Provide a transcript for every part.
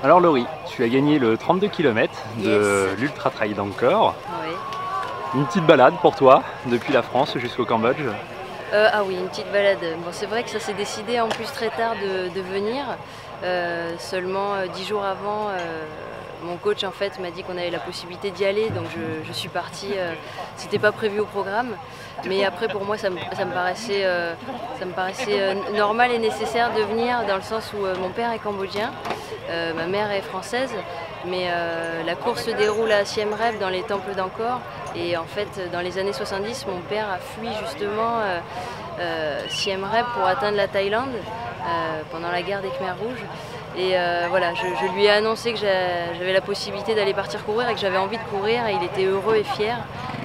Alors Laurie, tu as gagné le 32 km de Yes. l'Ultra Trail d'Angkor. Oui. Une petite balade pour toi, depuis la France jusqu'au Cambodge. Ah oui, une petite balade. Bon, c'est vrai que ça s'est décidé en plus très tard de venir. Seulement 10 jours avant, mon coach en fait m'a dit qu'on avait la possibilité d'y aller, donc je suis partie. C'était pas prévu au programme, mais après pour moi ça me paraissait, normal et nécessaire de venir dans le sens où mon père est cambodgien, ma mère est française, mais la course se déroule à Siem Reap dans les temples d'Angkor. Et en fait, dans les années 70, mon père a fui justement Siem Reap pour atteindre la Thaïlande pendant la guerre des Khmers rouges. Et voilà, je lui ai annoncé que j'avais la possibilité d'aller partir courir et que j'avais envie de courir. Et il était heureux et fier.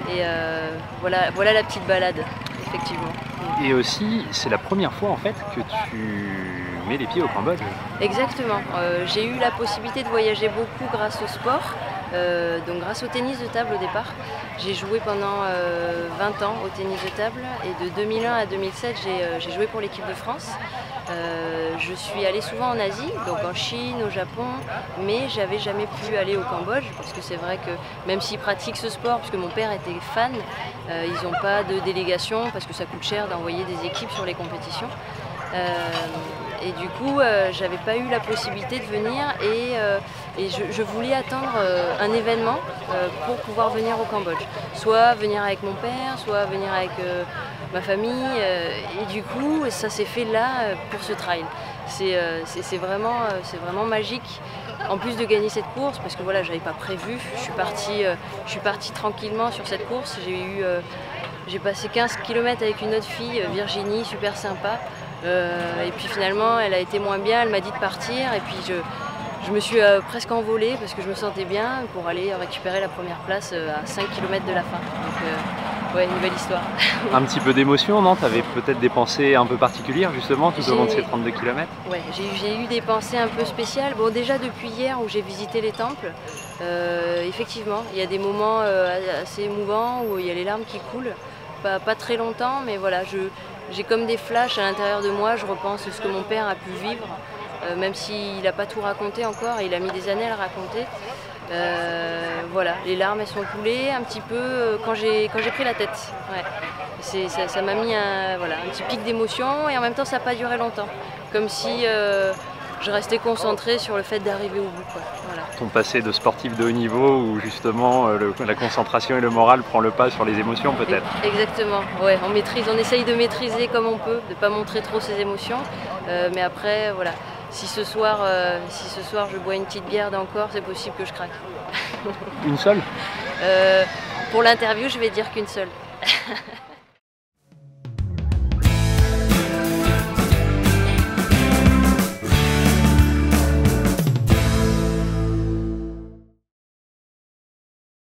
Et voilà la petite balade, effectivement. Et aussi, c'est la première fois en fait que tu mets les pieds au Cambodge. Exactement. J'ai eu la possibilité de voyager beaucoup grâce au sport. Donc grâce au tennis de table au départ, j'ai joué pendant 20 ans au tennis de table et de 2001 à 2007 j'ai joué pour l'équipe de France. Je suis allée souvent en Asie, donc en Chine, au Japon, mais j'avais jamais pu aller au Cambodge parce que c'est vrai que même s'ils pratiquent ce sport, puisque mon père était fan, ils n'ont pas de délégation parce que ça coûte cher d'envoyer des équipes sur les compétitions. Et du coup, j'avais pas eu la possibilité de venir et je voulais attendre un événement pour pouvoir venir au Cambodge. Soit venir avec mon père, soit venir avec ma famille. Et du coup, ça s'est fait là pour ce trail. C'est vraiment magique. En plus de gagner cette course, parce que voilà, j'avais pas prévu, je suis partie tranquillement sur cette course. J'ai passé 15 km avec une autre fille, Virginie, super sympa. Et puis finalement, elle a été moins bien, elle m'a dit de partir. Et puis je me suis presque envolée parce que je me sentais bien pour aller récupérer la première place à 5 km de la fin. Donc ouais, une belle histoire. Un petit peu d'émotion, non? Tu avais peut-être des pensées un peu particulières justement tout au long de ces 32 km? Ouais, j'ai eu des pensées un peu spéciales. Bon, déjà depuis hier où j'ai visité les temples, effectivement, il y a des moments assez émouvants où il y a les larmes qui coulent. Pas très longtemps, mais voilà, j'ai comme des flashs à l'intérieur de moi, je repense à ce que mon père a pu vivre, même s'il n'a pas tout raconté encore, il a mis des années à le raconter. Voilà, les larmes elles sont coulées un petit peu quand j'ai pris la tête. Ouais. Ça m'a mis un petit pic d'émotion et en même temps ça n'a pas duré longtemps. Comme si je restais concentrée sur le fait d'arriver au bout. Quoi. Voilà. Ton passé de sportif de haut niveau où justement la concentration et le moral prend le pas sur les émotions peut-être. Exactement, ouais, on essaye de maîtriser comme on peut, de ne pas montrer trop ses émotions. Mais après, voilà, si ce soir je bois une petite bière d'Angkor, c'est possible que je craque. Une seule? Pour l'interview, je vais dire qu'une seule.